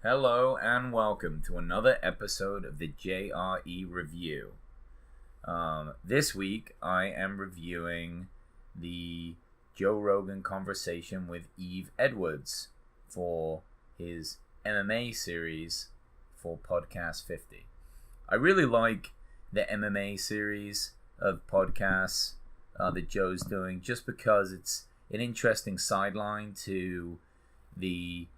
Hello and welcome to another episode of the JRE Review. This week I am reviewing the Joe Rogan conversation with Yves Edwards for his MMA series for Podcast 50. I really like the MMA series of podcasts that Joe's doing just because it's an interesting sideline to the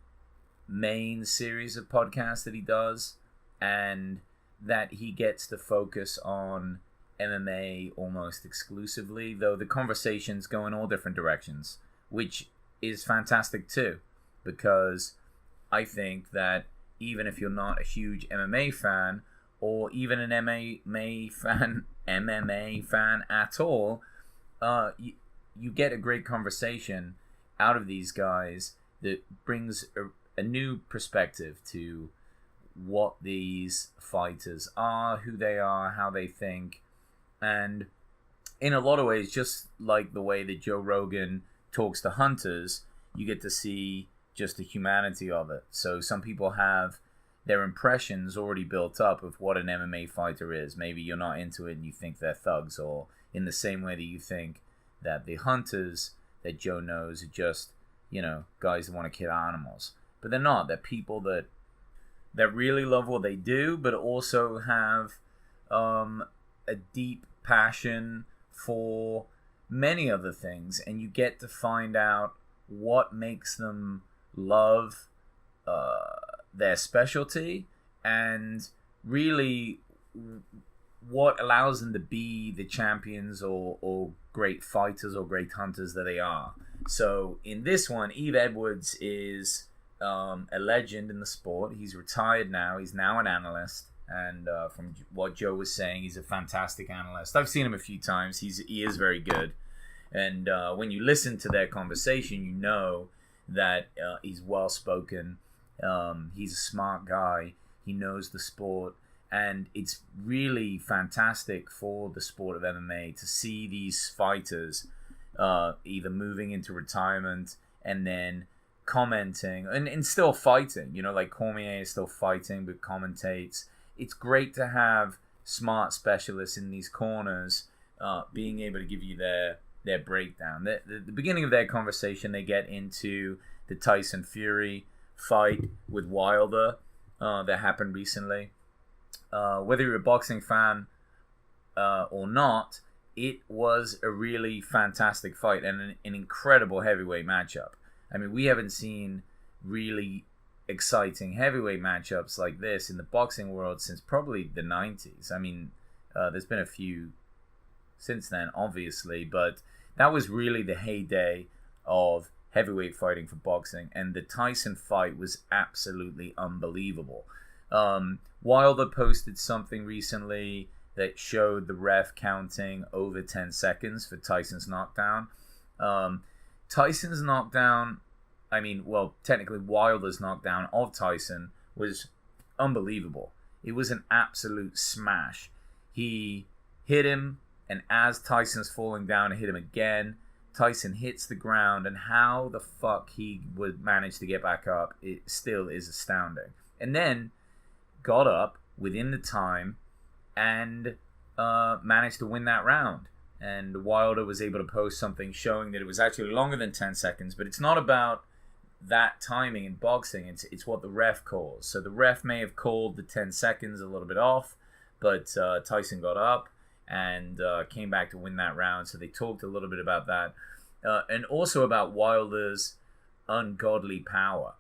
main series of podcasts that he does, and that he gets to focus on MMA almost exclusively, though the conversations go in all different directions, which is fantastic too, because I think that even if you're not a huge MMA fan or even an MMA fan at all, you get a great conversation out of these guys that brings a new perspective to what these fighters are, who they are, how they think, and in a lot of ways, just like the way that Joe Rogan talks to hunters, you get to see just the humanity of it. So some people have their impressions already built up of what an MMA fighter is. Maybe you're not into it and you think they're thugs, or in the same way that you think that the hunters that Joe knows are just, guys that want to kill animals. But they're not. They're people that really love what they do, but also have a deep passion for many other things. And you get to find out what makes them love their specialty, and really what allows them to be the champions or great fighters or great hunters that they are. So in this one, Yves Edwards is a legend in the sport. He's retired now. He's now an analyst, and from what Joe was saying, he's a fantastic analyst. I've seen him a few times. He is very good, and when you listen to their conversation, you know that he's well spoken. He's a smart guy. He knows the sport, and it's really fantastic for the sport of MMA to see these fighters either moving into retirement and then commenting and still fighting. Like Cormier is still fighting but commentates. It's great to have smart specialists in these corners being able to give you their breakdown. The beginning of their conversation, they get into the Tyson Fury fight with Wilder that happened recently. Whether you're a boxing fan or not, it was a really fantastic fight and an incredible heavyweight matchup. I mean, we haven't seen really exciting heavyweight matchups like this in the boxing world since probably the 90s. I mean, there's been a few since then, obviously, but that was really the heyday of heavyweight fighting for boxing, and the Tyson fight was absolutely unbelievable. Wilder posted something recently that showed the ref counting over 10 seconds for Tyson's knockdown. Tyson's knockdown, technically Wilder's knockdown of Tyson was unbelievable. It was an absolute smash. He hit him, and as Tyson's falling down, he hit him again. Tyson hits the ground, and how the fuck he would manage to get back up, it still is astounding. And then got up within the time and managed to win that round. And Wilder was able to post something showing that it was actually longer than 10 seconds, but it's not about that timing in boxing. It's what the ref calls. So the ref may have called the 10 seconds a little bit off, but Tyson got up and came back to win that round. So they talked a little bit about that, and also about Wilder's ungodly power.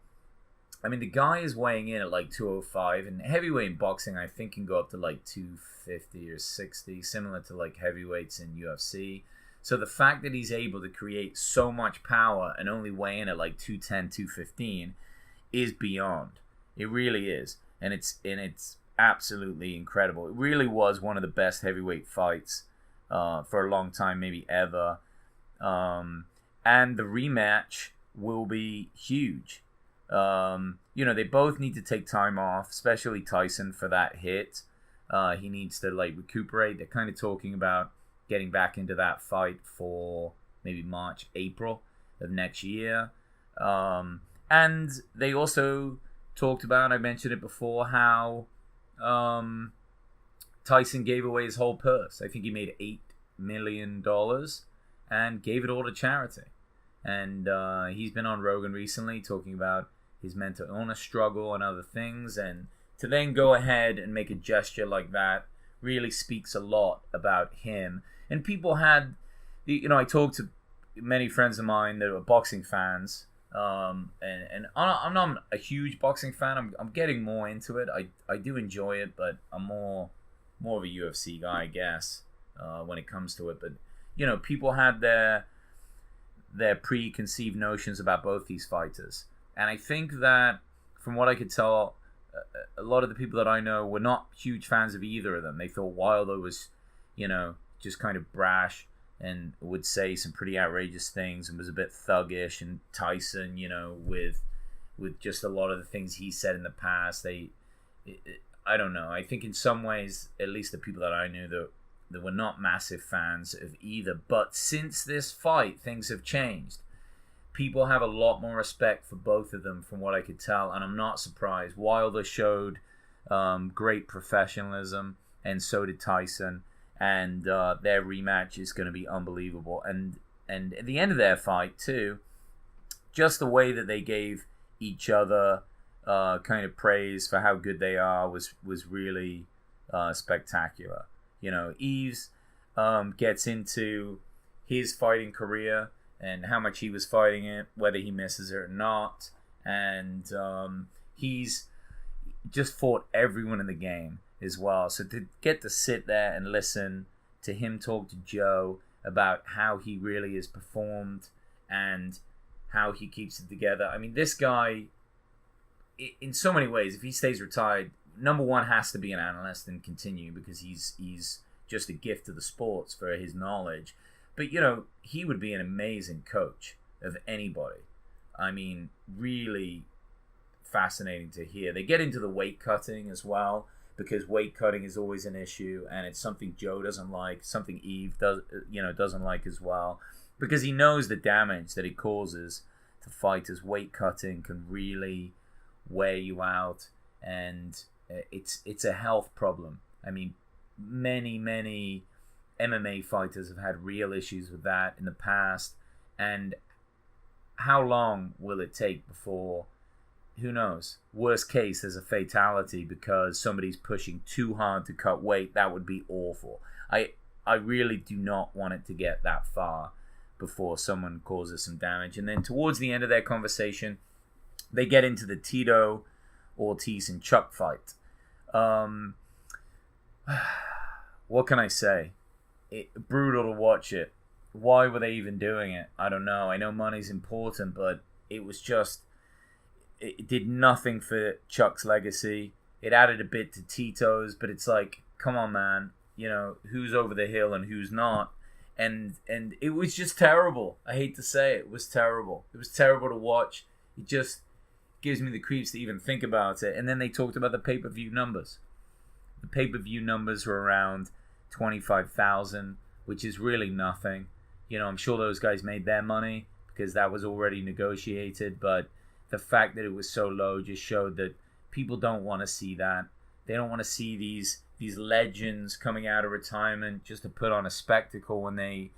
I mean, the guy is weighing in at like 205, and heavyweight in boxing, I think, can go up to like 250 or 60, similar to like heavyweights in UFC. So the fact that he's able to create so much power and only weigh in at like 210, 215 is beyond. It really is. And it's absolutely incredible. It really was one of the best heavyweight fights for a long time, maybe ever. And the rematch will be huge. They both need to take time off, especially Tyson for that hit. He needs to recuperate. They're kind of talking about getting back into that fight for maybe March, April of next year. And they also talked about, I mentioned it before, how Tyson gave away his whole purse. I think he made $8 million and gave it all to charity. And he's been on Rogan recently talking about his mental illness struggle and other things. And to then go ahead and make a gesture like that really speaks a lot about him. And people had, I talked to many friends of mine that are boxing fans. And I'm not a huge boxing fan. I'm getting more into it. I do enjoy it, but I'm more of a UFC guy, I guess, when it comes to it. But people had their preconceived notions about both these fighters, and I think that from what I could tell, a lot of the people that I know were not huge fans of either of them. They thought Wilder was, just kind of brash and would say some pretty outrageous things and was a bit thuggish, and Tyson, with just a lot of the things he said in the past, I don't know. I think in some ways, at least the people that I knew, that were not massive fans of either. But since this fight, things have changed. People have a lot more respect for both of them, from what I could tell, and I'm not surprised. Wilder showed great professionalism, and so did Tyson. And their rematch is going to be unbelievable. And at the end of their fight too, just the way that they gave each other kind of praise for how good they are was really spectacular. Yves gets into his fighting career and how much he was fighting it, whether he misses it or not, and he's just fought everyone in the game as well. So to get to sit there and listen to him talk to Joe about how he really has performed and how he keeps it together. I mean, this guy, in so many ways, if he stays retired, number one has to be an analyst and continue, because he's just a gift to the sports for his knowledge. But, he would be an amazing coach of anybody. I mean, really fascinating to hear. They get into the weight cutting as well, because weight cutting is always an issue, and it's something Joe doesn't like, something Yves doesn't like as well, because he knows the damage that it causes to fighters. Weight cutting can really wear you out, and it's a health problem. I mean, many MMA fighters have had real issues with that in the past, and how long will it take before, who knows, worst case, there's a fatality because somebody's pushing too hard to cut weight? That would be awful. I really do not want it to get that far before someone causes some damage. And then towards the end of their conversation, they get into the Tito, Ortiz, and Chuck fight. What can I say? Brutal to watch it. Why were they even doing it? I don't know. I know money's important, but it was just, it did nothing for Chuck's legacy. It added a bit to Tito's, but it's like, come on, man. Who's over the hill and who's not? And it was just terrible. I hate to say it was terrible. It was terrible to watch. It just gives me the creeps to even think about it. And then they talked about the pay-per-view numbers. The pay-per-view numbers were around 25,000, which is really nothing. I'm sure those guys made their money because that was already negotiated, but the fact that it was so low just showed that people don't want to see that. They don't want to see these legends coming out of retirement just to put on a spectacle when they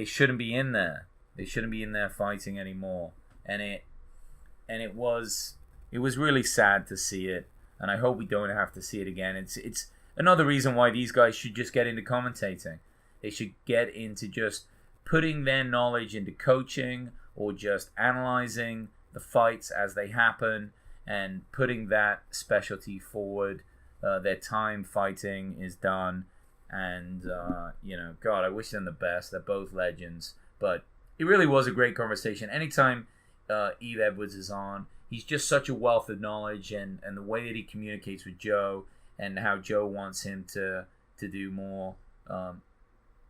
shouldn't be in there. They shouldn't be in there fighting anymore. And it was really sad to see it, and I hope we don't have to see it again. It's another reason why these guys should just get into commentating. They should get into just putting their knowledge into coaching, or just analyzing the fights as they happen and putting that specialty forward. Their time fighting is done, and God, I wish them the best. They're both legends, but it really was a great conversation. Anytime Yves Edwards is on, he's just such a wealth of knowledge, and the way that he communicates with Joe, and how Joe wants him to do more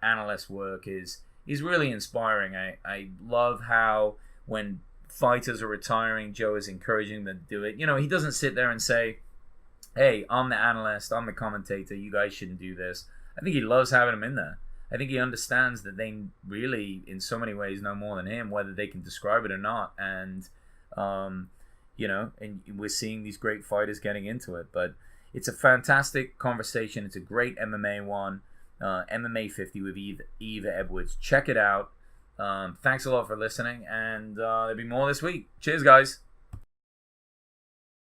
analyst work is really inspiring. I love how when fighters are retiring, Joe is encouraging them to do it. He doesn't sit there and say, hey, I'm the analyst, I'm the commentator, you guys shouldn't do this. I think he loves having them in there. I think he understands that they really, in so many ways, know more than him, whether they can describe it or not. And and we're seeing these great fighters getting into it. But it's a fantastic conversation. It's a great MMA one. MMA 50 with Yves Edwards. Check it out. Thanks a lot for listening, and there'll be more this week. Cheers, guys.